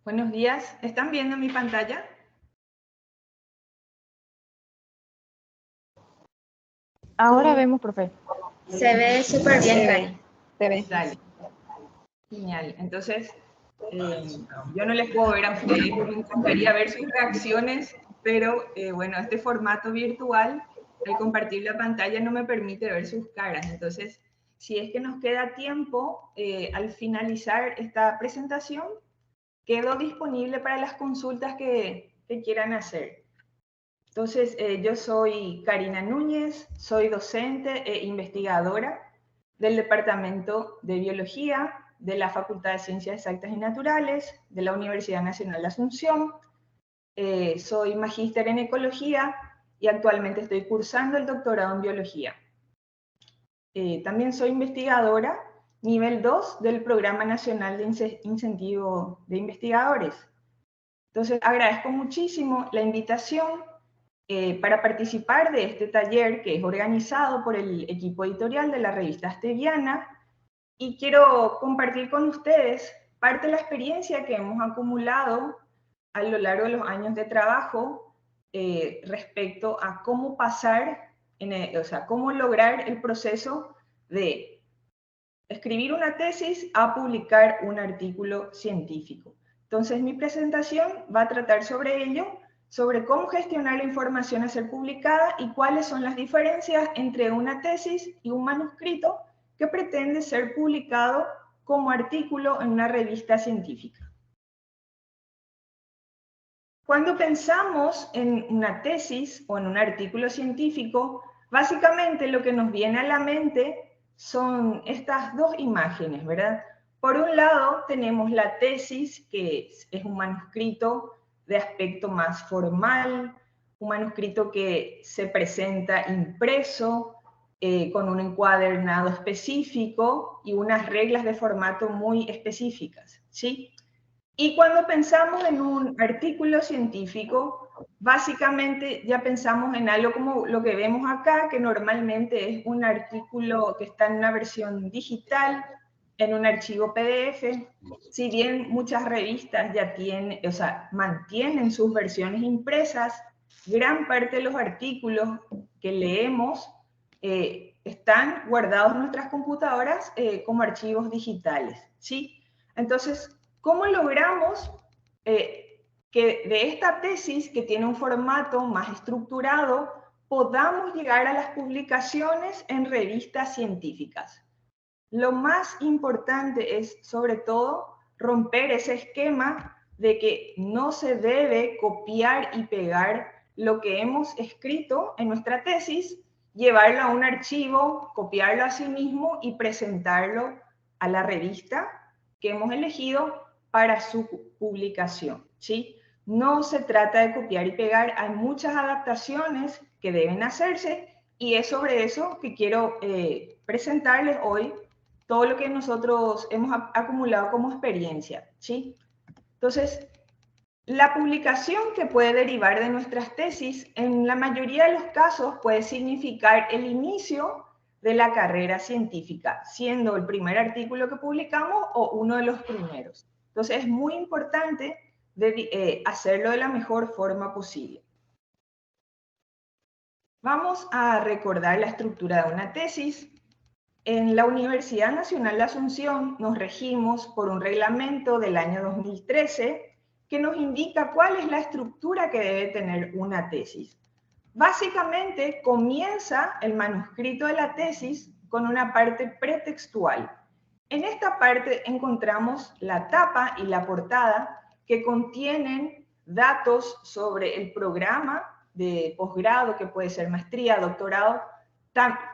Buenos días. ¿Están viendo mi pantalla? Ahora vemos, profe. Se ve súper bien, Cari. Se ve. Dale. Genial. Entonces, yo no les puedo ver a ustedes, me encantaría ver sus reacciones, pero bueno, este formato virtual, al compartir la pantalla, no me permite ver sus caras. Entonces, si es que nos queda tiempo, al finalizar esta presentación, quedo disponible para las consultas que quieran hacer. Entonces, yo soy Karina Núñez, soy docente e investigadora del Departamento de Biología de la Facultad de Ciencias Exactas y Naturales de la Universidad Nacional de Asunción. Soy magíster en Ecología y actualmente estoy cursando el doctorado en Biología. También soy investigadora nivel 2 del Programa Nacional de Incentivo de Investigadores. Entonces, agradezco muchísimo la invitación para participar de este taller que es organizado por el equipo editorial de la revista Asteviana, y quiero compartir con ustedes parte de la experiencia que hemos acumulado a lo largo de los años de trabajo respecto a cómo pasar, cómo lograr el proceso de escribir una tesis a publicar un artículo científico. Entonces, mi presentación va a tratar sobre ello, sobre cómo gestionar la información a ser publicada y cuáles son las diferencias entre una tesis y un manuscrito que pretende ser publicado como artículo en una revista científica. Cuando pensamos en una tesis o en un artículo científico, básicamente lo que nos viene a la mente son estas dos imágenes, ¿verdad? Por un lado tenemos la tesis, que es un manuscrito de aspecto más formal, un manuscrito que se presenta impreso, con un encuadernado específico y unas reglas de formato muy específicas, ¿sí? Y cuando pensamos en un artículo científico, básicamente ya pensamos en algo como lo que vemos acá, que normalmente es un artículo que está en una versión digital, en un archivo PDF. Si bien muchas revistas ya tienen, mantienen sus versiones impresas, gran parte de los artículos que leemos están guardados en nuestras computadoras como archivos digitales, ¿sí? Entonces, ¿cómo logramos que de esta tesis, que tiene un formato más estructurado, podamos llegar a las publicaciones en revistas científicas? Lo más importante es, sobre todo, romper ese esquema de que no se debe copiar y pegar lo que hemos escrito en nuestra tesis, llevarlo a un archivo, copiarlo a sí mismo y presentarlo a la revista que hemos elegido para su publicación, ¿sí? No se trata de copiar y pegar, hay muchas adaptaciones que deben hacerse y es sobre eso que quiero presentarles hoy todo lo que nosotros hemos acumulado como experiencia, ¿sí? Entonces, la publicación que puede derivar de nuestras tesis, en la mayoría de los casos, puede significar el inicio de la carrera científica, siendo el primer artículo que publicamos o uno de los primeros. Entonces, es muy importante hacerlo de la mejor forma posible. Vamos a recordar la estructura de una tesis. En la Universidad Nacional de Asunción nos regimos por un reglamento del año 2013 que nos indica cuál es la estructura que debe tener una tesis. Básicamente comienza el manuscrito de la tesis con una parte pretextual. En esta parte encontramos la tapa y la portada que contienen datos sobre el programa de posgrado, que puede ser maestría, doctorado.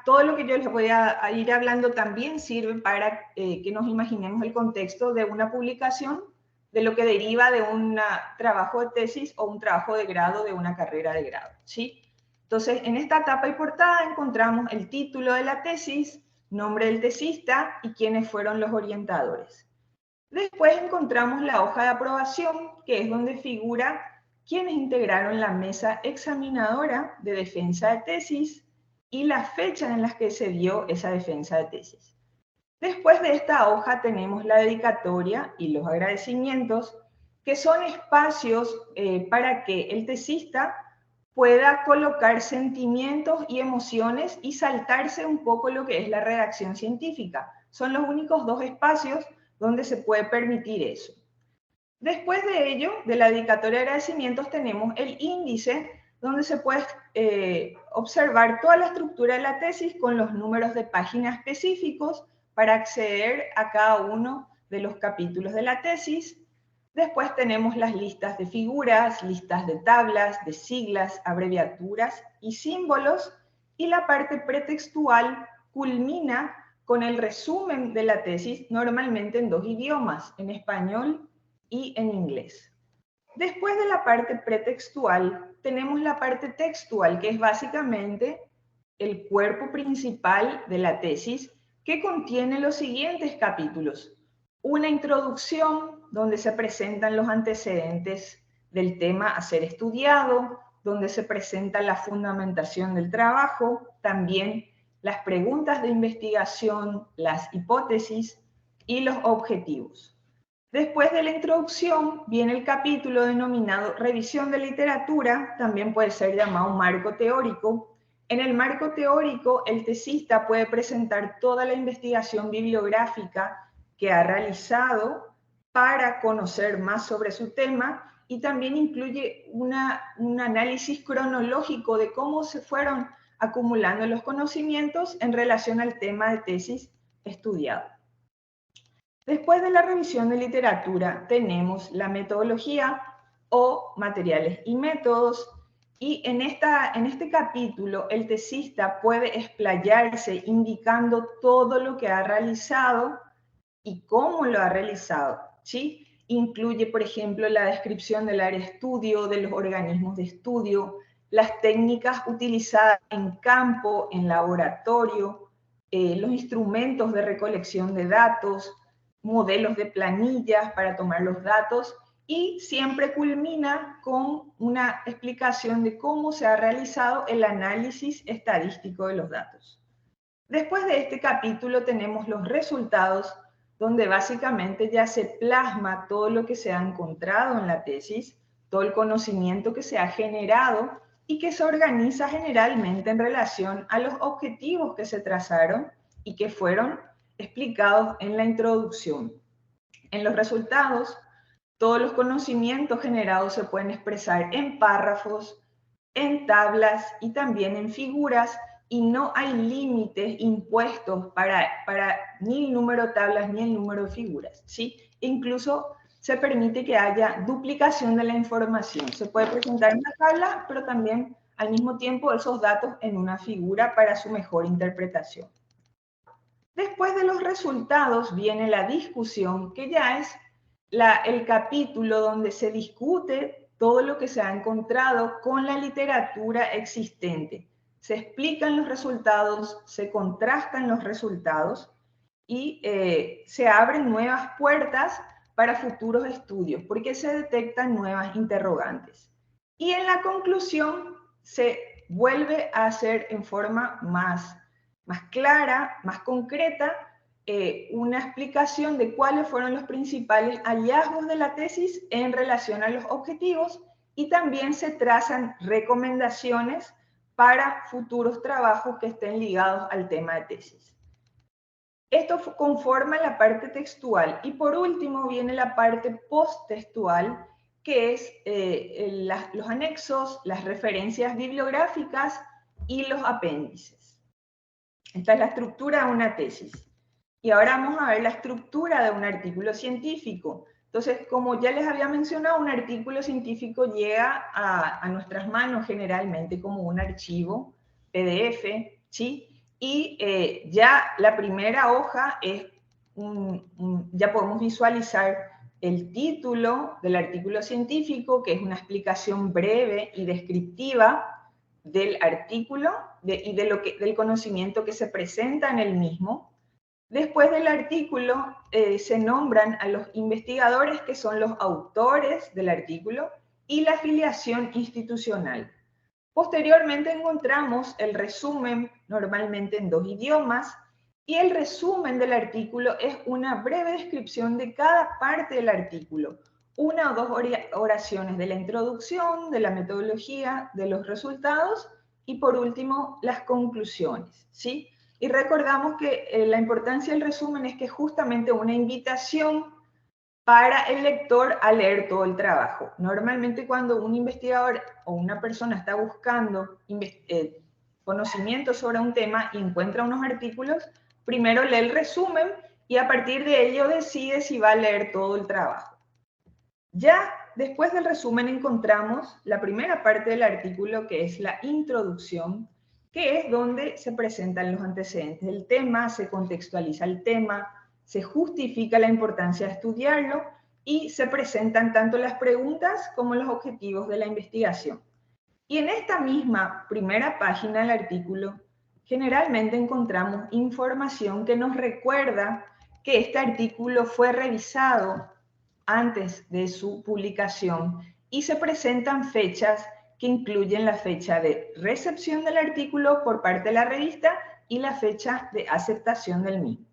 Todo lo que yo les voy a ir hablando también sirve para que nos imaginemos el contexto de una publicación, de lo que deriva de un trabajo de tesis o un trabajo de grado de una carrera de grado, ¿sí? Entonces, en esta tapa y portada encontramos el título de la tesis, nombre del tesista y quiénes fueron los orientadores. Después encontramos la hoja de aprobación, que es donde figura quiénes integraron la mesa examinadora de defensa de tesis y las fechas en las que se dio esa defensa de tesis. Después de esta hoja tenemos la dedicatoria y los agradecimientos, que son espacios para que el tesista pueda colocar sentimientos y emociones y saltarse un poco lo que es la redacción científica. Son los únicos dos espacios donde se puede permitir eso. Después de ello, de la dedicatoria de agradecimientos, tenemos el índice, donde se puede observar toda la estructura de la tesis con los números de página específicos para acceder a cada uno de los capítulos de la tesis. Después tenemos las listas de figuras, listas de tablas, de siglas, abreviaturas y símbolos. Y la parte pretextual culmina con el resumen de la tesis, normalmente en dos idiomas, en español y en inglés. Después de la parte pretextual, tenemos la parte textual, que es básicamente el cuerpo principal de la tesis, que contiene los siguientes capítulos. Una introducción, donde se presentan los antecedentes del tema a ser estudiado, donde se presenta la fundamentación del trabajo, también las preguntas de investigación, las hipótesis y los objetivos. Después de la introducción viene el capítulo denominado Revisión de literatura, también puede ser llamado marco teórico. En el marco teórico, el tesista puede presentar toda la investigación bibliográfica que ha realizado para conocer más sobre su tema, y también incluye un análisis cronológico de cómo se fueron acumulando los conocimientos en relación al tema de tesis estudiado. Después de la revisión de literatura tenemos la metodología o materiales y métodos, y en este capítulo el tesista puede explayarse indicando todo lo que ha realizado y cómo lo ha realizado, ¿sí? Incluye, por ejemplo, la descripción del área de estudio, de los organismos de estudio, las técnicas utilizadas en campo, en laboratorio, los instrumentos de recolección de datos, modelos de planillas para tomar los datos, y siempre culmina con una explicación de cómo se ha realizado el análisis estadístico de los datos. Después de este capítulo tenemos los resultados, donde básicamente ya se plasma todo lo que se ha encontrado en la tesis, todo el conocimiento que se ha generado y que se organiza generalmente en relación a los objetivos que se trazaron y que fueron explicados en la introducción. En los resultados, todos los conocimientos generados se pueden expresar en párrafos, en tablas y también en figuras, y no hay límites impuestos para ni el número de tablas ni el número de figuras, ¿sí? Incluso se permite que haya duplicación de la información. Se puede presentar en una tabla, pero también al mismo tiempo esos datos en una figura para su mejor interpretación. Después de los resultados viene la discusión, que ya es el capítulo donde se discute todo lo que se ha encontrado con la literatura existente. Se explican los resultados, se contrastan los resultados y se abren nuevas puertas para futuros estudios, porque se detectan nuevas interrogantes. Y en la conclusión se vuelve a hacer en forma más clara, más concreta, una explicación de cuáles fueron los principales hallazgos de la tesis en relación a los objetivos, y también se trazan recomendaciones para futuros trabajos que estén ligados al tema de tesis. Esto conforma la parte textual, y por último viene la parte posttextual, que es los anexos, las referencias bibliográficas y los apéndices. Esta es la estructura de una tesis. Y ahora vamos a ver la estructura de un artículo científico. Entonces, como ya les había mencionado, un artículo científico llega a nuestras manos generalmente como un archivo PDF, ¿sí? Y ya la primera hoja es ya podemos visualizar el título del artículo científico, que es una explicación breve y descriptiva del artículo y del conocimiento que se presenta en el mismo. Después del artículo se nombran a los investigadores, que son los autores del artículo, y la afiliación institucional. Posteriormente encontramos el resumen, normalmente en dos idiomas, y el resumen del artículo es una breve descripción de cada parte del artículo, una o dos oraciones de la introducción, de la metodología, de los resultados y por último las conclusiones, ¿sí? Y recordamos que la importancia del resumen es que es justamente una invitación para el lector a leer todo el trabajo. Normalmente cuando un investigador o una persona está buscando conocimiento sobre un tema y encuentra unos artículos, primero lee el resumen y a partir de ello decide si va a leer todo el trabajo. Ya después del resumen encontramos la primera parte del artículo, que es la introducción, que es donde se presentan los antecedentes del tema, se contextualiza el tema, se justifica la importancia de estudiarlo y se presentan tanto las preguntas como los objetivos de la investigación. Y en esta misma primera página del artículo, generalmente encontramos información que nos recuerda que este artículo fue revisado antes de su publicación y se presentan fechas que incluyen la fecha de recepción del artículo por parte de la revista y la fecha de aceptación del mismo.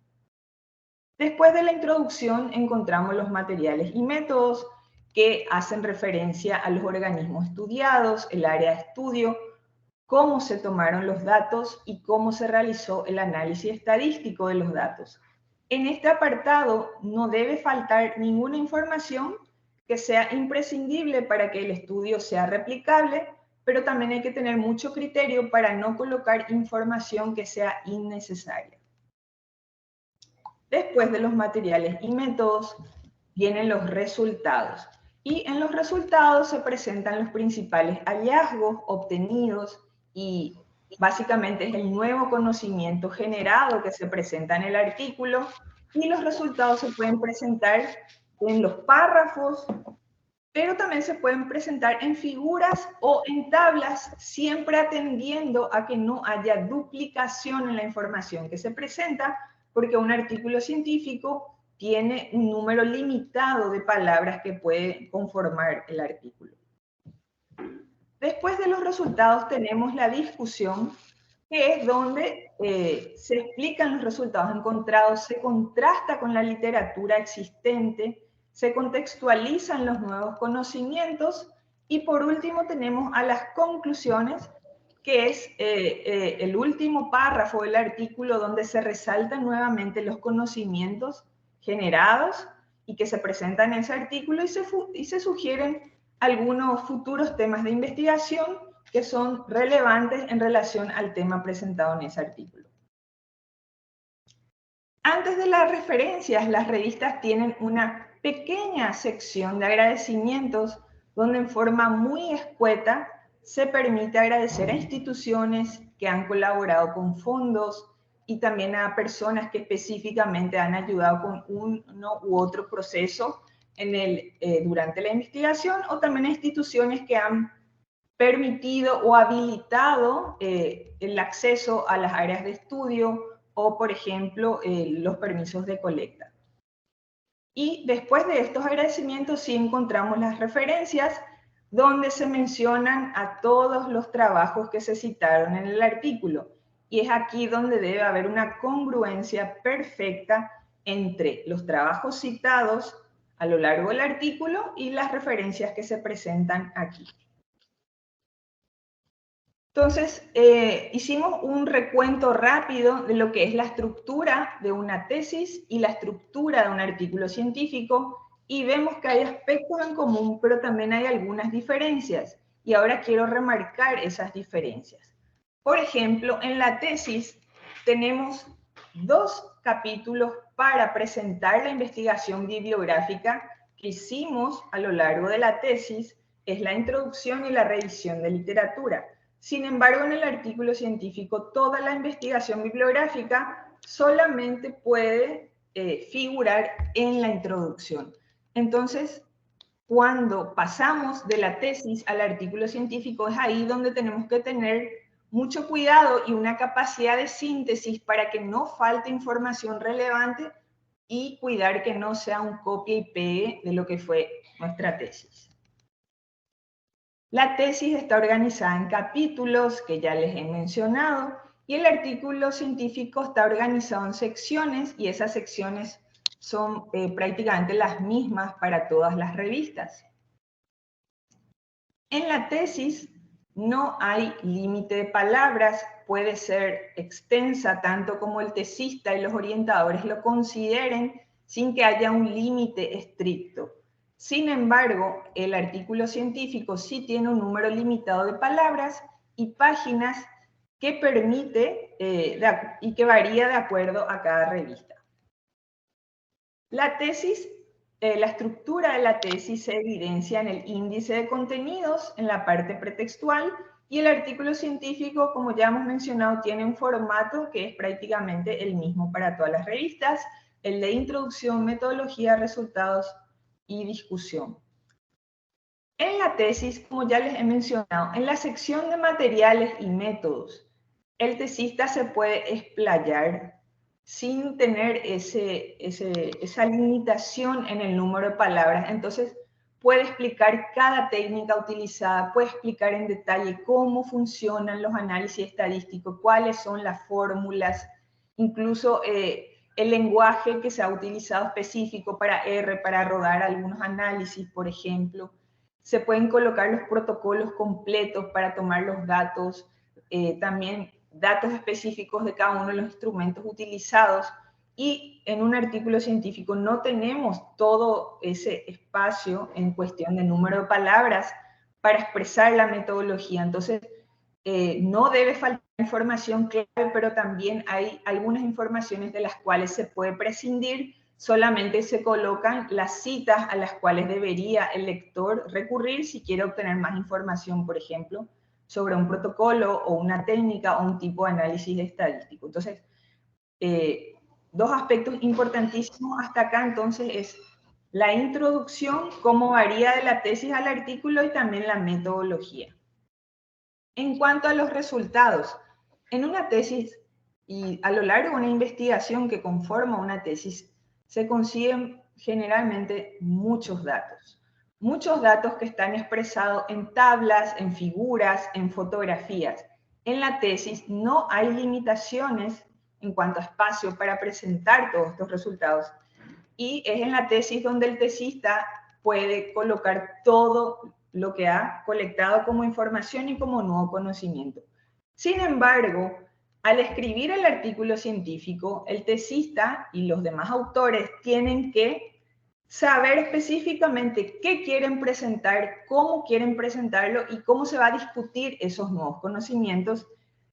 Después de la introducción encontramos los materiales y métodos que hacen referencia a los organismos estudiados, el área de estudio, cómo se tomaron los datos y cómo se realizó el análisis estadístico de los datos. En este apartado no debe faltar ninguna información que sea imprescindible para que el estudio sea replicable, pero también hay que tener mucho criterio para no colocar información que sea innecesaria. Después de los materiales y métodos vienen los resultados. Y en los resultados se presentan los principales hallazgos obtenidos y básicamente es el nuevo conocimiento generado que se presenta en el artículo y los resultados se pueden presentar en los párrafos, pero también se pueden presentar en figuras o en tablas, siempre atendiendo a que no haya duplicación en la información que se presenta, porque un artículo científico tiene un número limitado de palabras que puede conformar el artículo. Después de los resultados tenemos la discusión, que es donde se explican los resultados encontrados, se contrasta con la literatura existente, se contextualizan los nuevos conocimientos y por último tenemos a las conclusiones, que es el último párrafo del artículo donde se resaltan nuevamente los conocimientos generados y que se presentan en ese artículo y se sugieren algunos futuros temas de investigación que son relevantes en relación al tema presentado en ese artículo. Antes de las referencias, las revistas tienen una pequeña sección de agradecimientos donde en forma muy escueta se permite agradecer a instituciones que han colaborado con fondos y también a personas que específicamente han ayudado con uno u otro proceso durante la investigación, o también a instituciones que han permitido o habilitado el acceso a las áreas de estudio o, por ejemplo, los permisos de colecta. Y después de estos agradecimientos sí encontramos las referencias donde se mencionan a todos los trabajos que se citaron en el artículo. Y es aquí donde debe haber una congruencia perfecta entre los trabajos citados a lo largo del artículo y las referencias que se presentan aquí. Entonces, hicimos un recuento rápido de lo que es la estructura de una tesis y la estructura de un artículo científico y vemos que hay aspectos en común, pero también hay algunas diferencias. Y ahora quiero remarcar esas diferencias. Por ejemplo, en la tesis tenemos 2 capítulos para presentar la investigación bibliográfica que hicimos a lo largo de la tesis, es la introducción y la revisión de literatura. Sin embargo, en el artículo científico, toda la investigación bibliográfica solamente puede figurar en la introducción. Entonces, cuando pasamos de la tesis al artículo científico, es ahí donde tenemos que tener mucho cuidado y una capacidad de síntesis para que no falte información relevante y cuidar que no sea un copia y pegue de lo que fue nuestra tesis. La tesis está organizada en capítulos que ya les he mencionado y el artículo científico está organizado en secciones y esas secciones son prácticamente las mismas para todas las revistas. En la tesis no hay límite de palabras, puede ser extensa tanto como el tesista y los orientadores lo consideren sin que haya un límite estricto. Sin embargo, el artículo científico sí tiene un número limitado de palabras y páginas que permite y que varía de acuerdo a cada revista. La tesis, la estructura de la tesis se evidencia en el índice de contenidos, en la parte pretextual, y el artículo científico, como ya hemos mencionado, tiene un formato que es prácticamente el mismo para todas las revistas, el de introducción, metodología, resultados y discusión. En la tesis, como ya les he mencionado, en la sección de materiales y métodos, el tesista se puede explayar sin tener esa limitación en el número de palabras. Entonces, puede explicar cada técnica utilizada, puede explicar en detalle cómo funcionan los análisis estadísticos, cuáles son las fórmulas, incluso el lenguaje que se ha utilizado específico para R, para rodar algunos análisis, por ejemplo. Se pueden colocar los protocolos completos para tomar los datos, también datos específicos de cada uno de los instrumentos utilizados, y en un artículo científico no tenemos todo ese espacio en cuestión de número de palabras para expresar la metodología. Entonces, no debe faltar información clave, pero también hay algunas informaciones de las cuales se puede prescindir. Solamente se colocan las citas a las cuales debería el lector recurrir si quiere obtener más información, por ejemplo, sobre un protocolo o una técnica o un tipo de análisis estadístico. Entonces, dos aspectos importantísimos hasta acá, entonces, es la introducción, cómo varía de la tesis al artículo, y también la metodología. En cuanto a los resultados, en una tesis y a lo largo de una investigación que conforma una tesis, se consiguen generalmente muchos datos que están expresados en tablas, en figuras, en fotografías. En la tesis no hay limitaciones en cuanto a espacio para presentar todos estos resultados, y es en la tesis donde el tesista puede colocar todo lo que ha colectado como información y como nuevo conocimiento. Sin embargo, al escribir el artículo científico, el tesista y los demás autores tienen que saber específicamente qué quieren presentar, cómo quieren presentarlo y cómo se va a discutir esos nuevos conocimientos,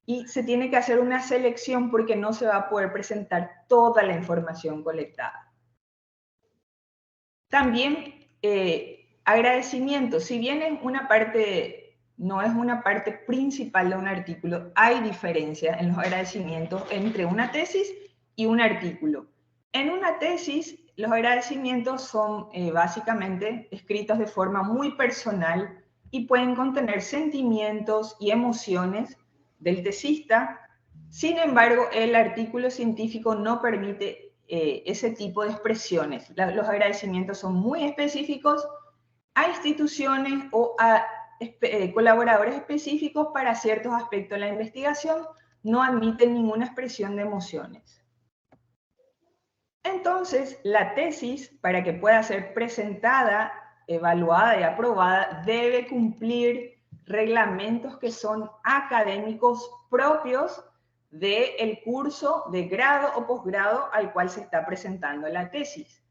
y se tiene que hacer una selección porque no se va a poder presentar toda la información colectada. También agradecimiento. Si bien es una parte, no es una parte principal de un artículo, hay diferencia en los agradecimientos entre una tesis y un artículo. En una tesis, los agradecimientos son básicamente escritos de forma muy personal y pueden contener sentimientos y emociones del tesista. Sin embargo, el artículo científico no permite ese tipo de expresiones. Los agradecimientos son muy específicos a instituciones o a colaboradores específicos para ciertos aspectos de la investigación. No admiten ninguna expresión de emociones. Entonces, la tesis, para que pueda ser presentada, evaluada y aprobada, debe cumplir reglamentos que son académicos propios del curso de grado o posgrado al cual se está presentando la tesis.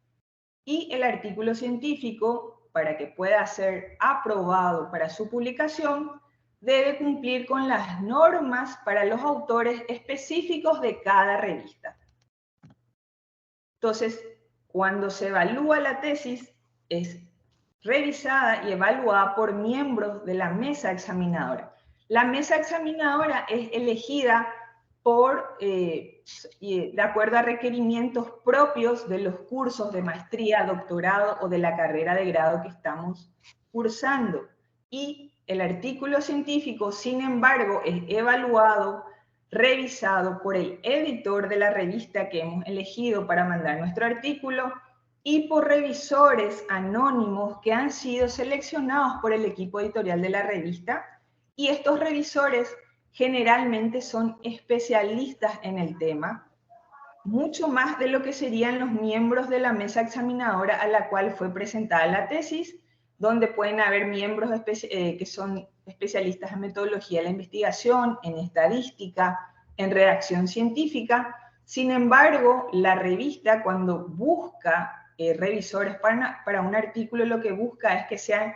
Y el artículo científico, para que pueda ser aprobado para su publicación, debe cumplir con las normas para los autores específicos de cada revista. Entonces, cuando se evalúa la tesis, es revisada y evaluada por miembros de la mesa examinadora. La mesa examinadora es elegida de acuerdo a requerimientos propios de los cursos de maestría, doctorado o de la carrera de grado que estamos cursando. Y el artículo científico, sin embargo, es evaluado, revisado por el editor de la revista que hemos elegido para mandar nuestro artículo y por revisores anónimos que han sido seleccionados por el equipo editorial de la revista. Y estos revisores generalmente son especialistas en el tema mucho más de lo que serían los miembros de la mesa examinadora a la cual fue presentada la tesis, donde pueden haber miembros que son especialistas en metodología de la investigación, en estadística, en redacción científica. Sin embargo, la revista, cuando busca revisores para un artículo, lo que busca es que sean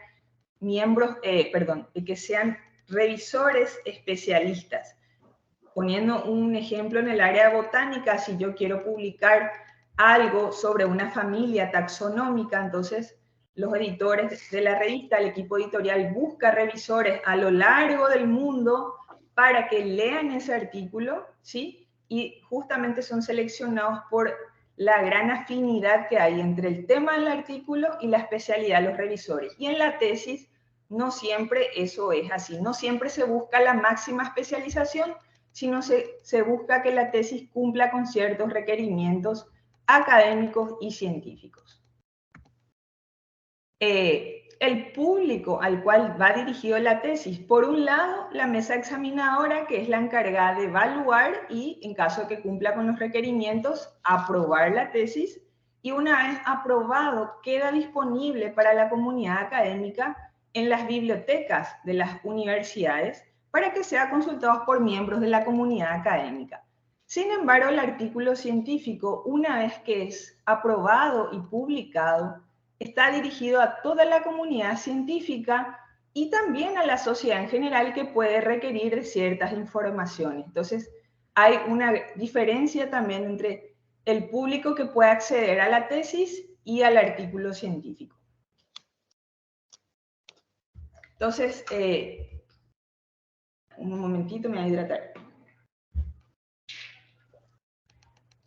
que sean revisores especialistas. Poniendo un ejemplo en el área de botánica, si yo quiero publicar algo sobre una familia taxonómica, entonces los editores de la revista, el equipo editorial busca revisores a lo largo del mundo para que lean ese artículo, ¿sí? Y justamente son seleccionados por la gran afinidad que hay entre el tema del artículo y la especialidad de los revisores. Y en la tesis no siempre eso es así, no siempre se busca la máxima especialización, sino se busca que la tesis cumpla con ciertos requerimientos académicos y científicos. El público al cual va dirigido la tesis, por un lado, la mesa examinadora, que es la encargada de evaluar y, en caso de que cumpla con los requerimientos, aprobar la tesis, y una vez aprobado, queda disponible para la comunidad académica en las bibliotecas de las universidades, para que sea consultado por miembros de la comunidad académica. Sin embargo, el artículo científico, una vez que es aprobado y publicado, está dirigido a toda la comunidad científica y también a la sociedad en general, que puede requerir de ciertas informaciones. Entonces, hay una diferencia también entre el público que puede acceder a la tesis y al artículo científico. Entonces, un momentito, me voy a hidratar.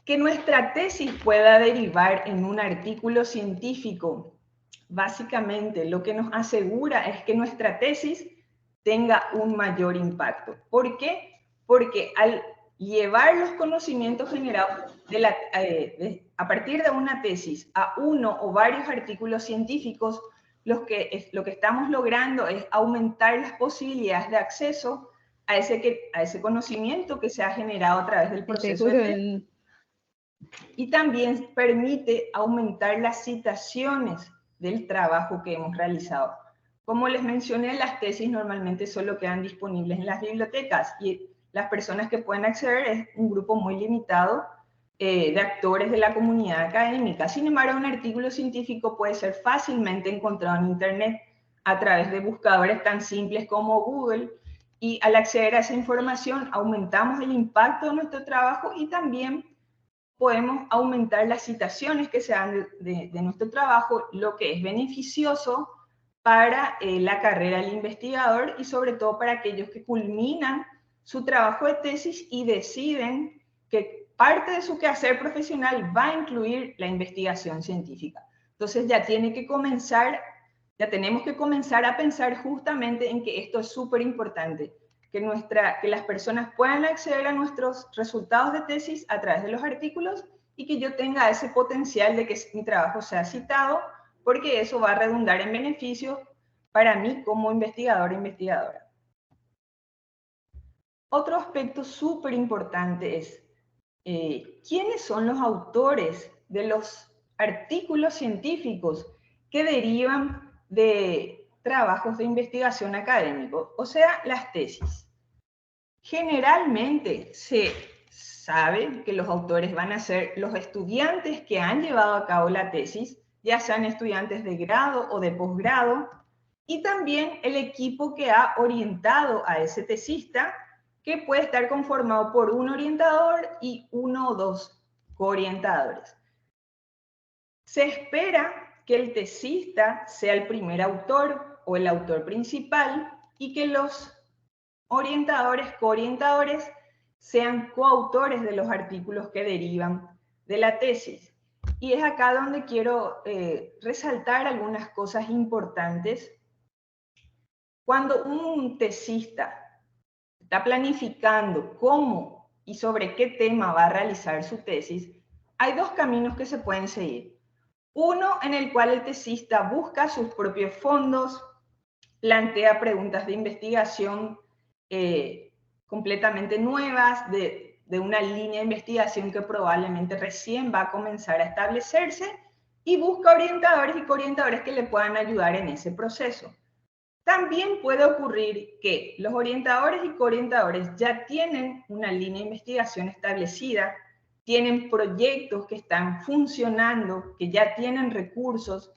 Que nuestra tesis pueda derivar en un artículo científico, básicamente lo que nos asegura es que nuestra tesis tenga un mayor impacto. ¿Por qué? Porque al llevar los conocimientos generados a partir de una tesis a uno o varios artículos científicos, lo que estamos logrando es aumentar las posibilidades de acceso a ese conocimiento que se ha generado a través del proceso de tesis. Y también permite aumentar las citaciones del trabajo que hemos realizado. Como les mencioné, las tesis normalmente solo quedan disponibles en las bibliotecas y las personas que pueden acceder es un grupo muy limitado de actores de la comunidad académica. Sin embargo, un artículo científico puede ser fácilmente encontrado en Internet a través de buscadores tan simples como Google, y al acceder a esa información aumentamos el impacto de nuestro trabajo y también podemos aumentar las citaciones que se dan de nuestro trabajo, lo que es beneficioso para la carrera del investigador y sobre todo para aquellos que culminan su trabajo de tesis y deciden que parte de su quehacer profesional va a incluir la investigación científica. Entonces ya tenemos que comenzar a pensar justamente en que esto es súper importante, que las personas puedan acceder a nuestros resultados de tesis a través de los artículos y que yo tenga ese potencial de que mi trabajo sea citado, porque eso va a redundar en beneficio para mí como investigador e investigadora. Otro aspecto súper importante es quiénes son los autores de los artículos científicos que derivan de trabajos de investigación académico, o sea, las tesis. Generalmente se sabe que los autores van a ser los estudiantes que han llevado a cabo la tesis, ya sean estudiantes de grado o de posgrado, y también el equipo que ha orientado a ese tesista, que puede estar conformado por un orientador y uno o dos coorientadores. Se espera que el tesista sea el primer autor o el autor principal y que los orientadores, coorientadores, sean coautores de los artículos que derivan de la tesis. Y es acá donde quiero resaltar algunas cosas importantes. Cuando un tesista está planificando cómo y sobre qué tema va a realizar su tesis, hay dos caminos que se pueden seguir. Uno en el cual el tesista busca sus propios fondos, plantea preguntas de investigación completamente nuevas, de de una línea de investigación que probablemente recién va a comenzar a establecerse y busca orientadores y coorientadores que le puedan ayudar en ese proceso. También puede ocurrir que los orientadores y coorientadores ya tienen una línea de investigación establecida, tienen proyectos que están funcionando, que ya tienen recursos,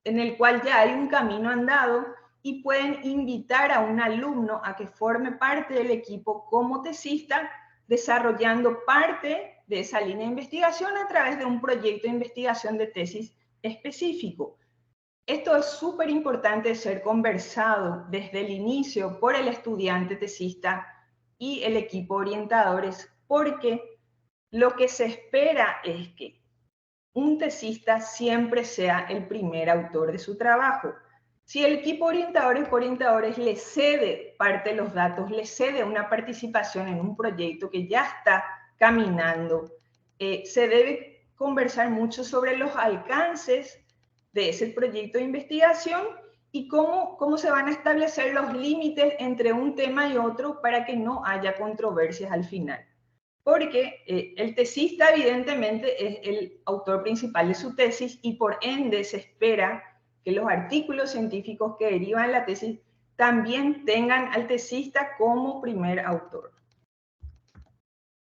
en el cual ya hay un camino andado y pueden invitar a un alumno a que forme parte del equipo como tesista, desarrollando parte de esa línea de investigación a través de un proyecto de investigación de tesis específico. Esto es súper importante ser conversado desde el inicio por el estudiante tesista y el equipo orientadores, porque lo que se espera es que un tesista siempre sea el primer autor de su trabajo. Si el equipo orientadores y coorientadores le cede parte de los datos, le cede una participación en un proyecto que ya está caminando, se debe conversar mucho sobre los alcances de ese proyecto de investigación y cómo se van a establecer los límites entre un tema y otro para que no haya controversias al final. Porque el tesista evidentemente es el autor principal de su tesis y por ende se espera que los artículos científicos que derivan de la tesis también tengan al tesista como primer autor.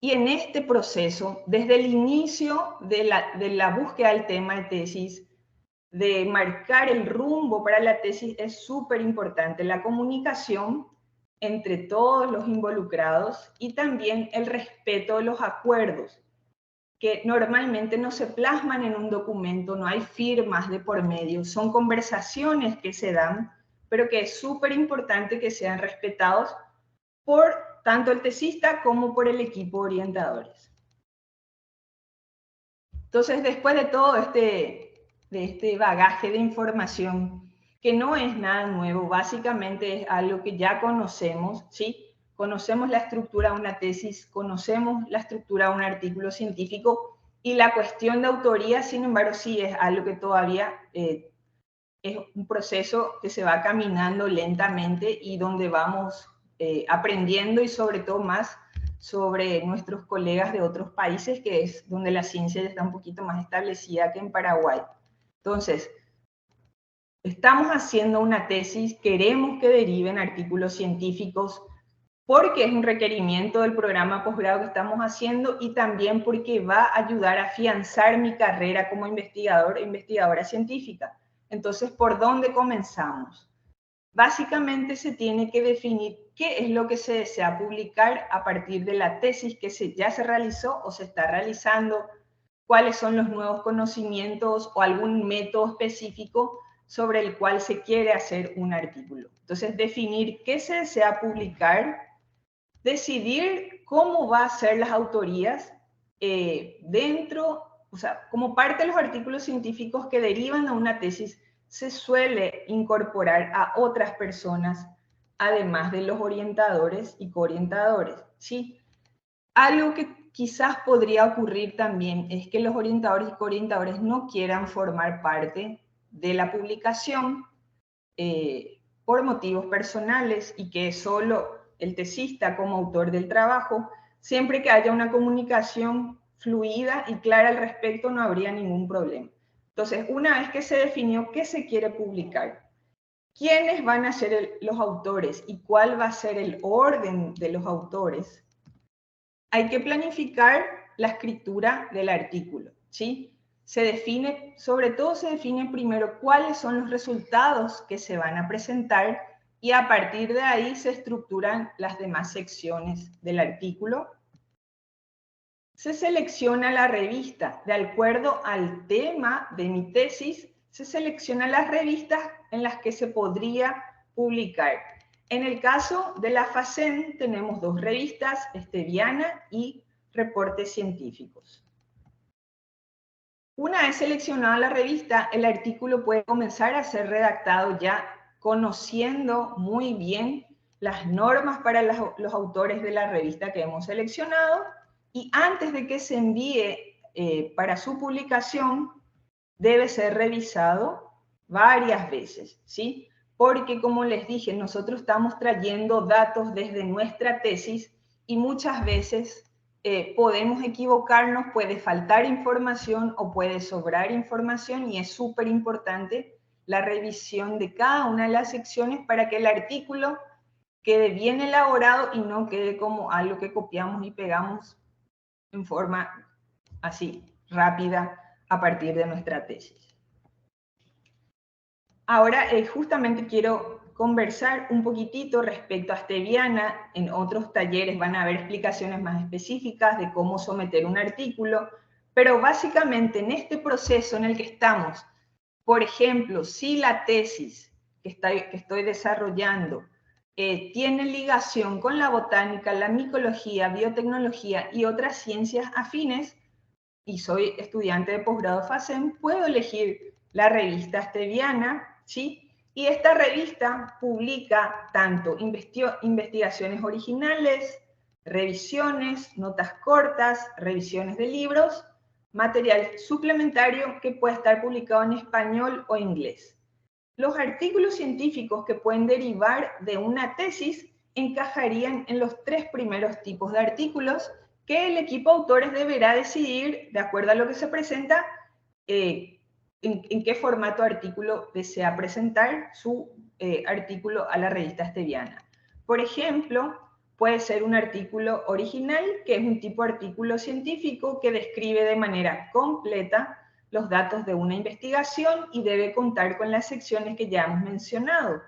Y en este proceso, desde el inicio de la búsqueda del tema de tesis, de marcar el rumbo para la tesis, es súper importante la comunicación entre todos los involucrados y también el respeto de los acuerdos, que normalmente no se plasman en un documento, no hay firmas de por medio, son conversaciones que se dan, pero que es súper importante que sean respetados por tanto el tesista como por el equipo orientadores. Entonces, después de todo este bagaje de información, que no es nada nuevo, básicamente es algo que ya conocemos, ¿sí? Conocemos la estructura de una tesis, conocemos la estructura de un artículo científico y la cuestión de autoría, sin embargo, sí es algo que todavía es un proceso que se va caminando lentamente y donde vamos aprendiendo y sobre todo más sobre nuestros colegas de otros países, que es donde la ciencia ya está un poquito más establecida que en Paraguay. Entonces, estamos haciendo una tesis, queremos que deriven artículos científicos porque es un requerimiento del programa posgrado que estamos haciendo y también porque va a ayudar a afianzar mi carrera como investigador e investigadora científica. Entonces, ¿por dónde comenzamos? Básicamente se tiene que definir qué es lo que se desea publicar a partir de la tesis que ya se realizó o se está realizando, cuáles son los nuevos conocimientos o algún método específico sobre el cual se quiere hacer un artículo. Entonces, definir qué se desea publicar, decidir cómo va a ser las autorías dentro, o sea, como parte de los artículos científicos que derivan a una tesis, se suele incorporar a otras personas, además de los orientadores y coorientadores, ¿sí? Algo que quizás podría ocurrir también es que los orientadores y coorientadores no quieran formar parte de la publicación por motivos personales y que solo el tesista como autor del trabajo, siempre que haya una comunicación fluida y clara al respecto, no habría ningún problema. Entonces, una vez que se definió qué se quiere publicar, quiénes van a ser los autores y cuál va a ser el orden de los autores, hay que planificar la escritura del artículo, ¿sí? Sobre todo se define primero cuáles son los resultados que se van a presentar y a partir de ahí se estructuran las demás secciones del artículo. Se selecciona la revista. De acuerdo al tema de mi tesis, se seleccionan las revistas en las que se podría publicar. En el caso de la FACEN tenemos 2 revistas, Viana y Reportes Científicos. Una vez seleccionada la revista, el artículo puede comenzar a ser redactado ya conociendo muy bien las normas para los autores de la revista que hemos seleccionado, y antes de que se envíe para su publicación, debe ser revisado varias veces, ¿sí? Porque, como les dije, nosotros estamos trayendo datos desde nuestra tesis y muchas veces podemos equivocarnos, puede faltar información o puede sobrar información y es súper importante la revisión de cada una de las secciones para que el artículo quede bien elaborado y no quede como algo que copiamos y pegamos en forma así, rápida, a partir de nuestra tesis. Ahora, justamente quiero conversar un poquitito respecto a Stevia. En otros talleres van a haber explicaciones más específicas de cómo someter un artículo, pero básicamente en este proceso en el que estamos, por ejemplo, si la tesis que estoy desarrollando tiene ligación con la botánica, la micología, biotecnología y otras ciencias afines, y soy estudiante de posgrado FACEM, puedo elegir la revista Stevia, ¿sí? Y esta revista publica tanto investigaciones originales, revisiones, notas cortas, revisiones de libros, material suplementario que puede estar publicado en español o inglés. Los artículos científicos que pueden derivar de una tesis encajarían en los 3 primeros tipos de artículos que el equipo de autores deberá decidir, de acuerdo a lo que se presenta, en qué formato artículo desea presentar su artículo a la revista Stevia. Por ejemplo, puede ser un artículo original, que es un tipo de artículo científico que describe de manera completa los datos de una investigación y debe contar con las secciones que ya hemos mencionado: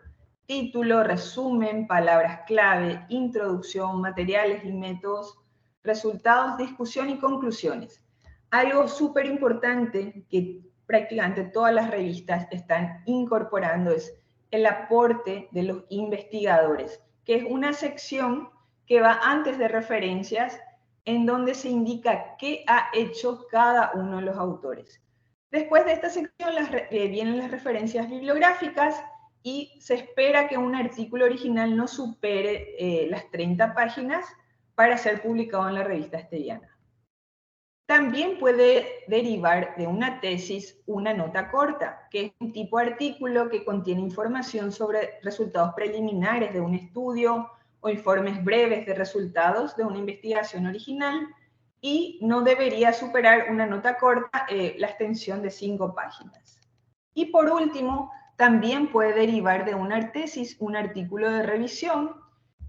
título, resumen, palabras clave, introducción, materiales y métodos, resultados, discusión y conclusiones. Algo súper importante que prácticamente todas las revistas están incorporando es el aporte de los investigadores, que es una sección que va antes de referencias, en donde se indica qué ha hecho cada uno de los autores. Después de esta sección vienen las referencias bibliográficas y se espera que un artículo original no supere las 30 páginas para ser publicado en la revista Stevia. También puede derivar de una tesis una nota corta, que es un tipo de artículo que contiene información sobre resultados preliminares de un estudio o informes breves de resultados de una investigación original, y no debería superar una nota corta la extensión de 5 páginas. Y por último, también puede derivar de una tesis un artículo de revisión,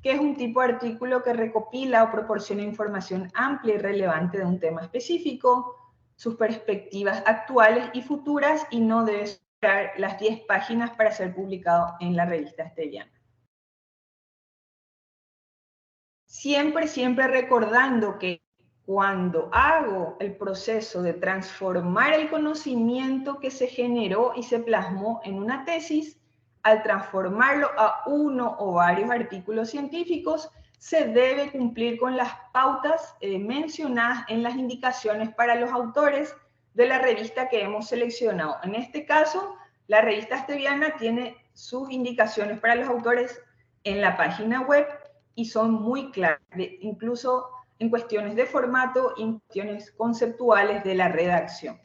que es un tipo de artículo que recopila o proporciona información amplia y relevante de un tema específico, sus perspectivas actuales y futuras, y no debe superar las 10 páginas para ser publicado en la revista Stevia. Siempre recordando que cuando hago el proceso de transformar el conocimiento que se generó y se plasmó en una tesis, al transformarlo a uno o varios artículos científicos, se debe cumplir con las pautas mencionadas en las indicaciones para los autores de la revista que hemos seleccionado. En este caso, la revista Stevia tiene sus indicaciones para los autores en la página web y son muy claras, incluso en cuestiones de formato y en cuestiones conceptuales de la redacción.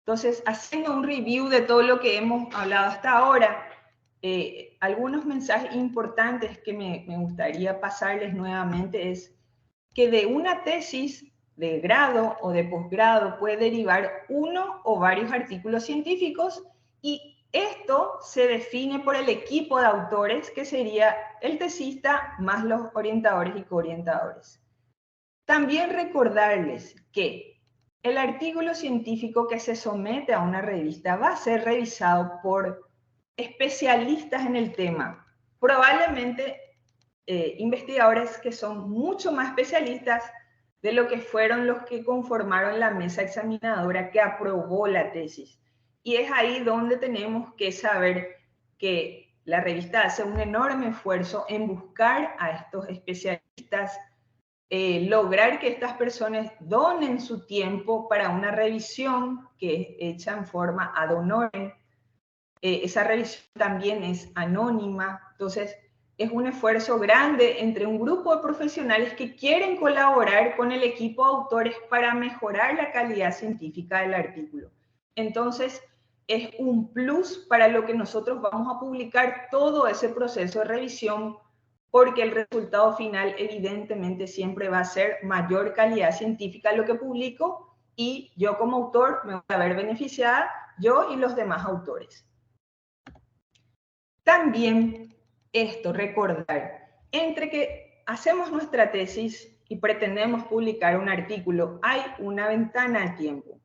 Entonces, haciendo un review de todo lo que hemos hablado hasta ahora, algunos mensajes importantes que me gustaría pasarles nuevamente es que de una tesis de grado o de posgrado puede derivar uno o varios artículos científicos, y esto se define por el equipo de autores, que sería el tesista más los orientadores y coorientadores. También recordarles que el artículo científico que se somete a una revista va a ser revisado por especialistas en el tema, probablemente investigadores que son mucho más especialistas de lo que fueron los que conformaron la mesa examinadora que aprobó la tesis. Y es ahí donde tenemos que saber que la revista hace un enorme esfuerzo en buscar a estos especialistas, lograr que estas personas donen su tiempo para una revisión que es hecha en forma ad honorem. Esa revisión también es anónima, entonces es un esfuerzo grande entre un grupo de profesionales que quieren colaborar con el equipo de autores para mejorar la calidad científica del artículo. Entonces, es un plus para lo que nosotros vamos a publicar, todo ese proceso de revisión, porque el resultado final evidentemente siempre va a ser mayor calidad científica lo que publico, y yo como autor me voy a ver beneficiada, yo y los demás autores. También esto, recordar, entre que hacemos nuestra tesis y pretendemos publicar un artículo, hay una ventana de tiempo.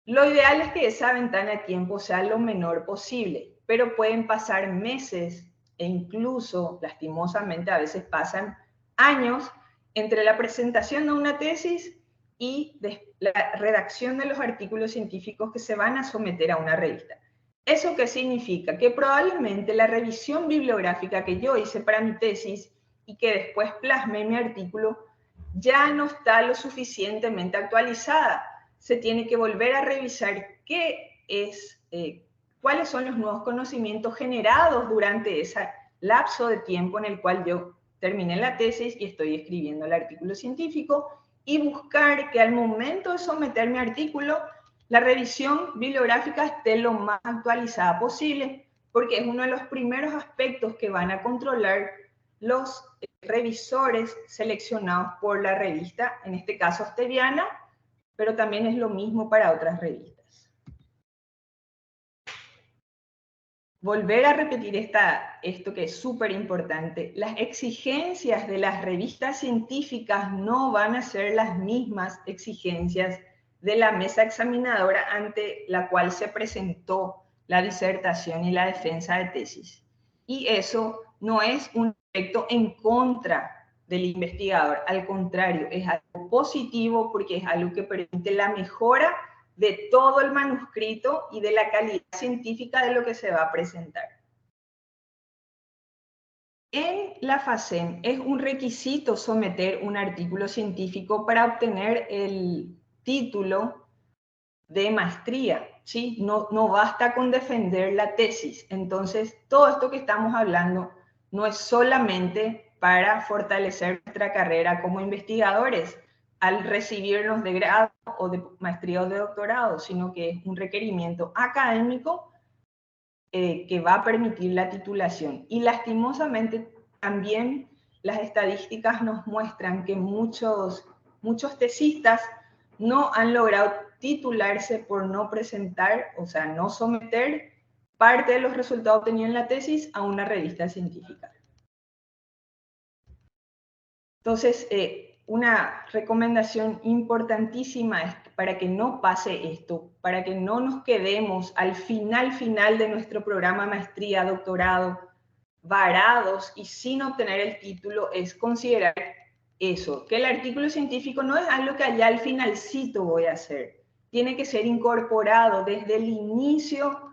Lo ideal es que esa ventana de tiempo sea lo menor posible, pero pueden pasar meses e incluso, lastimosamente, a veces pasan años entre la presentación de una tesis y la redacción de los artículos científicos que se van a someter a una revista. ¿Eso qué significa? Que probablemente la revisión bibliográfica que yo hice para mi tesis y que después plasmé en mi artículo ya no está lo suficientemente actualizada. Se tiene que volver a revisar cuáles son los nuevos conocimientos generados durante ese lapso de tiempo en el cual yo terminé la tesis y estoy escribiendo el artículo científico, y buscar que al momento de someter mi artículo, la revisión bibliográfica esté lo más actualizada posible, porque es uno de los primeros aspectos que van a controlar los revisores seleccionados por la revista, en este caso Osteviana, pero también es lo mismo para otras revistas. Volver a repetir esto que es súper importante. Las exigencias de las revistas científicas no van a ser las mismas exigencias de la mesa examinadora ante la cual se presentó la disertación y la defensa de tesis. Y eso no es un efecto en contra del investigador, al contrario, es algo positivo porque es algo que permite la mejora de todo el manuscrito y de la calidad científica de lo que se va a presentar. En la FACEM es un requisito someter un artículo científico para obtener el título de maestría, ¿sí? No basta con defender la tesis. Entonces, todo esto que estamos hablando no es solamente para fortalecer nuestra carrera como investigadores al recibirnos de grado o de maestría o de doctorado, sino que es un requerimiento académico que va a permitir la titulación. Y lastimosamente también las estadísticas nos muestran que muchos tesistas no han logrado titularse por no presentar, o sea, no someter parte de los resultados obtenidos en la tesis a una revista científica. Entonces, una recomendación importantísima es para que no pase esto, para que no nos quedemos al final de nuestro programa maestría, doctorado, varados y sin obtener el título, es considerar eso, que el artículo científico no es algo que allá al finalcito voy a hacer, tiene que ser incorporado desde el inicio,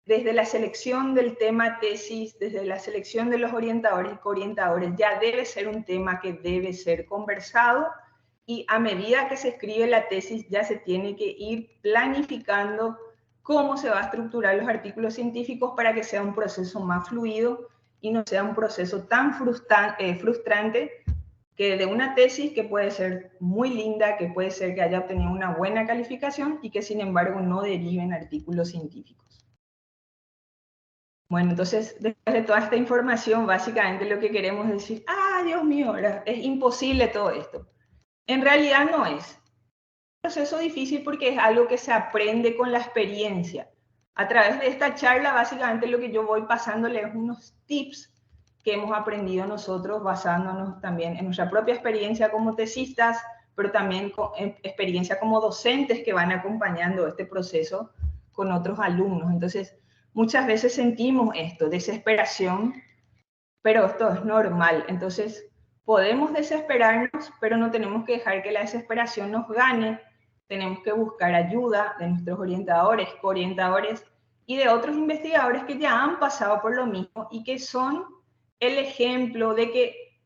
desde la selección del tema tesis, desde la selección de los orientadores y coorientadores, ya debe ser un tema que debe ser conversado, y a medida que se escribe la tesis ya se tiene que ir planificando cómo se va a estructurar los artículos científicos para que sea un proceso más fluido y no sea un proceso tan frustrante que de una tesis que puede ser muy linda, que puede ser que haya obtenido una buena calificación y que sin embargo no derive en artículos científicos. Bueno, entonces, después de toda esta información, básicamente lo que queremos decir, Dios mío, es imposible todo esto. En realidad no es. Un proceso difícil porque es algo que se aprende con la experiencia. A través de esta charla, básicamente lo que yo voy pasándoles es unos tips que hemos aprendido nosotros basándonos también en nuestra propia experiencia como tesistas, pero también en experiencia como docentes que van acompañando este proceso con otros alumnos. Entonces, muchas veces sentimos esto, desesperación, pero esto es normal. Entonces, podemos desesperarnos, pero no tenemos que dejar que la desesperación nos gane. Tenemos que buscar ayuda de nuestros orientadores, coorientadores y de otros investigadores que ya han pasado por lo mismo y que son el ejemplo de que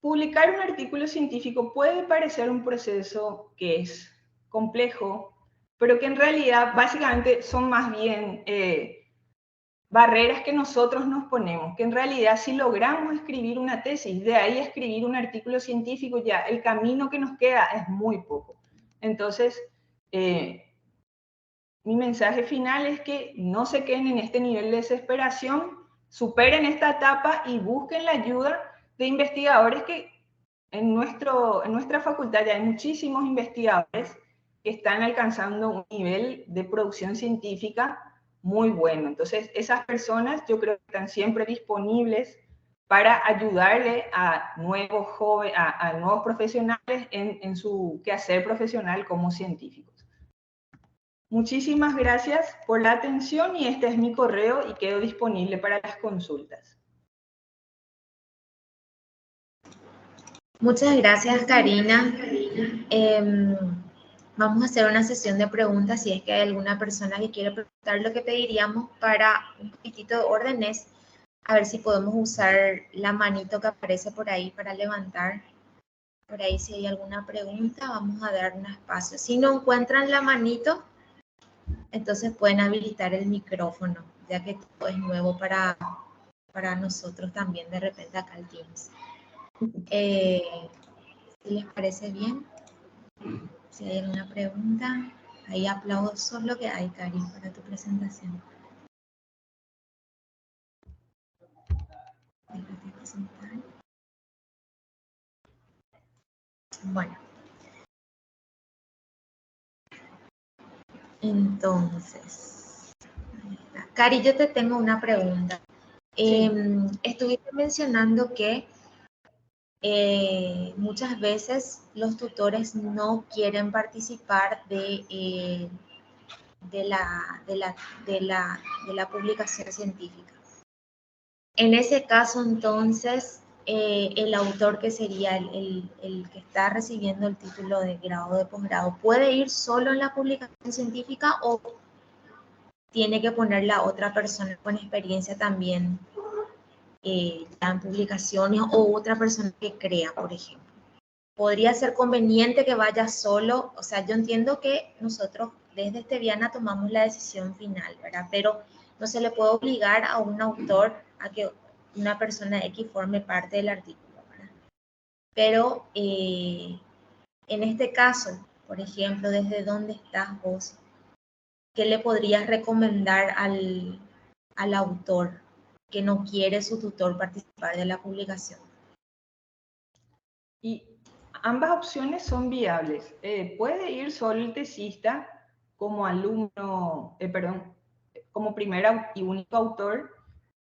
publicar un artículo científico puede parecer un proceso que es complejo, pero que en realidad básicamente son más bien barreras que nosotros nos ponemos, que en realidad si logramos escribir una tesis, de ahí a escribir un artículo científico, ya el camino que nos queda es muy poco. Entonces, mi mensaje final es que no se queden en este nivel de desesperación, superen esta etapa y busquen la ayuda de investigadores que en nuestra facultad ya hay muchísimos investigadores que están alcanzando un nivel de producción científica muy bueno. Entonces, esas personas yo creo que están siempre disponibles para ayudarle a nuevos jóvenes, a nuevos profesionales en su quehacer profesional como científicos. Muchísimas gracias por la atención y este es mi correo y quedo disponible para las consultas. Muchas gracias, Karina. Vamos a hacer una sesión de preguntas. Si es que hay alguna persona que quiere preguntar, lo que pediríamos para un poquitito de orden es a ver si podemos usar la manito que aparece por ahí para levantar. Por ahí si hay alguna pregunta, vamos a dar un espacio. Si no encuentran la manito, entonces pueden habilitar el micrófono, ya que todo es nuevo para nosotros también, de repente acá el Teams. Si les parece bien, si hay alguna pregunta, ahí aplausos lo que hay, Cari, para tu presentación. Déjate presentar. Bueno. Entonces, Cari, yo te tengo una pregunta. Sí. Estuviste mencionando que muchas veces los tutores no quieren participar de la publicación científica. En ese caso, entonces, el autor, que sería el que está recibiendo el título de grado o de posgrado, ¿puede ir solo en la publicación científica o tiene que poner la otra persona con experiencia también ya en publicaciones, o otra persona que crea, por ejemplo? ¿Podría ser conveniente que vaya solo? O sea, yo entiendo que nosotros desde Esteviana tomamos la decisión final, ¿verdad? Pero no se le puede obligar a un autor a que una persona X forme parte del artículo, ¿verdad? Pero en este caso, por ejemplo, ¿desde dónde estás vos? ¿Qué le podrías recomendar al autor que no quiere su tutor participar de la publicación? Y ambas opciones son viables. Puede ir solo el tesista como alumno, como primer y único autor,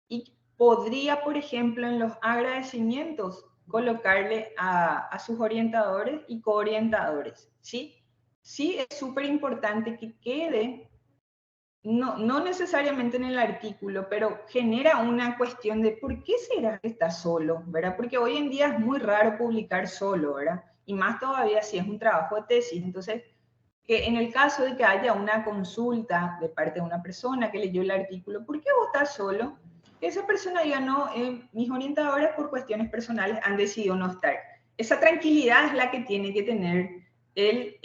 y podría, por ejemplo, en los agradecimientos colocarle a sus orientadores y coorientadores, ¿sí? Sí, es súper importante que quede, no necesariamente en el artículo, pero genera una cuestión de por qué será que está solo, ¿verdad? Porque hoy en día es muy raro publicar solo, ¿verdad? Y más todavía si es un trabajo de tesis. Entonces, que en el caso de que haya una consulta de parte de una persona que leyó el artículo, ¿por qué vos estás solo? Que esa persona diga, no, mis orientadores por cuestiones personales han decidido no estar. Esa tranquilidad es la que tiene que tener el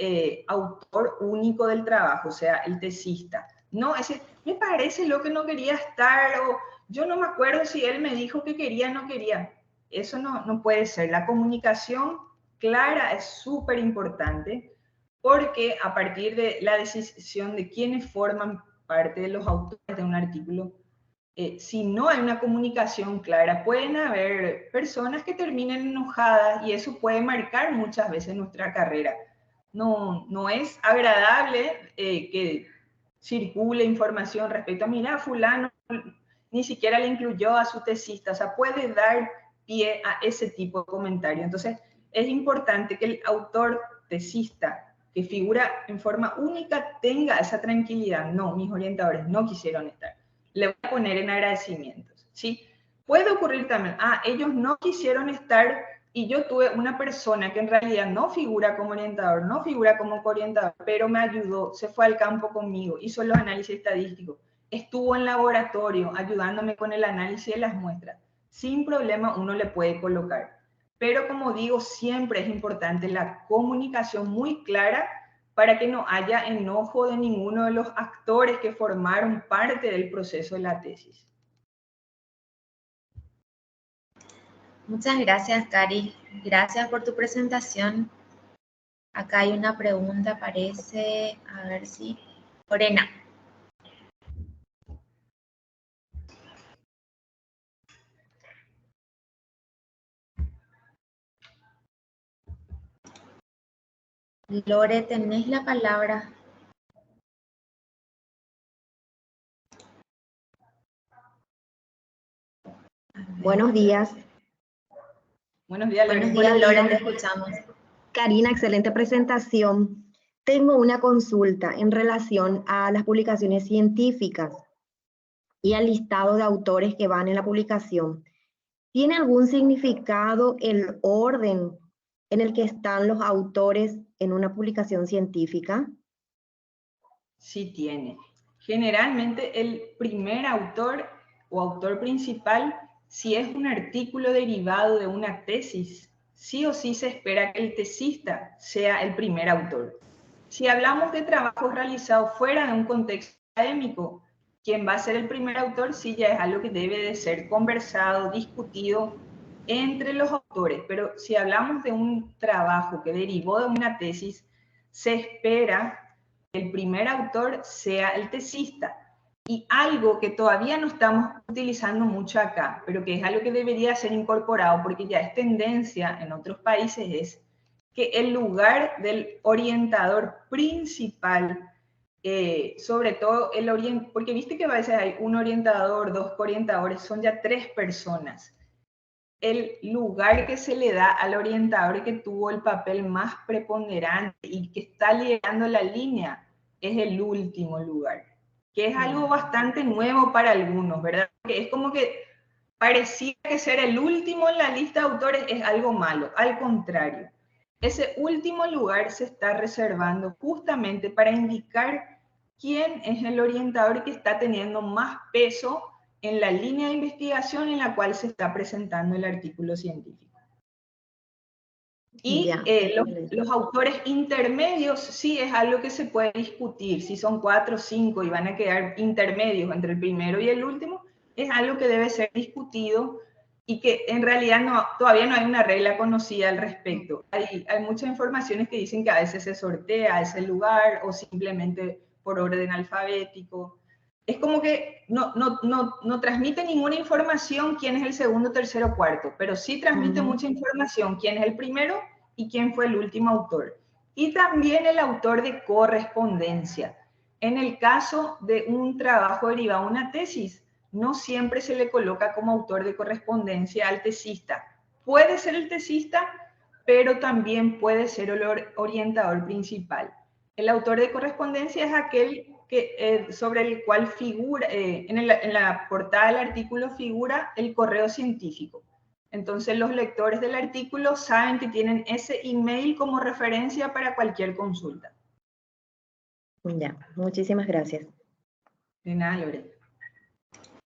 autor único del trabajo, o sea, el tesista. No, ese, me parece lo que no quería estar, o yo no me acuerdo si él me dijo que quería o no quería. Eso no puede ser. La comunicación clara es súper importante, porque a partir de la decisión de quiénes forman parte de los autores de un artículo, si no hay una comunicación clara, pueden haber personas que terminen enojadas y eso puede marcar muchas veces nuestra carrera. No es agradable que circule información respecto a, mira, fulano ni siquiera le incluyó a su tesista, o sea, puede dar pie a ese tipo de comentario. Entonces, es importante que el autor tesista que figura en forma única tenga esa tranquilidad. No, mis orientadores no quisieron estar. Le voy a poner en agradecimientos, ¿sí? Puede ocurrir también, ellos no quisieron estar y yo tuve una persona que en realidad no figura como orientador, no figura como coorientador, pero me ayudó, se fue al campo conmigo, hizo los análisis estadísticos, estuvo en laboratorio ayudándome con el análisis de las muestras. Sin problema uno le puede colocar. Pero como digo, siempre es importante la comunicación muy clara para que no haya enojo de ninguno de los actores que formaron parte del proceso de la tesis. Muchas gracias, Cari. Gracias por tu presentación. Acá hay una pregunta, parece, a ver si... Lorena. Lore, tenés la palabra. Buenos días. Buenos días, Lore. Buenos días, Lore, te escuchamos. Karina, excelente presentación. Tengo una consulta en relación a las publicaciones científicas y al listado de autores que van en la publicación. ¿Tiene algún significado el orden en el que están los autores en una publicación científica? Sí tiene. Generalmente el primer autor o autor principal, si es un artículo derivado de una tesis, sí o sí se espera que el tesista sea el primer autor. Si hablamos de trabajos realizados fuera de un contexto académico, quien va a ser el primer autor sí ya es algo que debe de ser conversado, discutido entre los autores. Pero si hablamos de un trabajo que derivó de una tesis, se espera que el primer autor sea el tesista. Y algo que todavía no estamos utilizando mucho acá, pero que es algo que debería ser incorporado porque ya es tendencia en otros países, es que el lugar del orientador principal, sobre todo el orientador, porque viste que a veces hay un orientador, dos orientadores, son ya 3 personas. El lugar que se le da al orientador que tuvo el papel más preponderante y que está liderando la línea es el último lugar, que es algo bastante nuevo para algunos, ¿verdad? Porque es como que parecía que ser el último en la lista de autores es algo malo, al contrario. Ese último lugar se está reservando justamente para indicar quién es el orientador que está teniendo más peso en la línea de investigación en la cual se está presentando el artículo científico. Y los autores intermedios sí es algo que se puede discutir. Si son 4 o 5 y van a quedar intermedios entre el primero y el último, es algo que debe ser discutido y que en realidad todavía no hay una regla conocida al respecto. Hay muchas informaciones que dicen que a veces se sortea ese lugar o simplemente por orden alfabético. Es como que no transmite ninguna información quién es el segundo, tercero, cuarto, pero sí transmite mucha información quién es el primero y quién fue el último autor. Y también el autor de correspondencia. En el caso de un trabajo derivado de una tesis, no siempre se le coloca como autor de correspondencia al tesista. Puede ser el tesista, pero también puede ser el orientador principal. El autor de correspondencia es aquel sobre el cual figura, en la portada del artículo figura el correo científico. Entonces los lectores del artículo saben que tienen ese email como referencia para cualquier consulta. Ya, muchísimas gracias. De nada, Lore.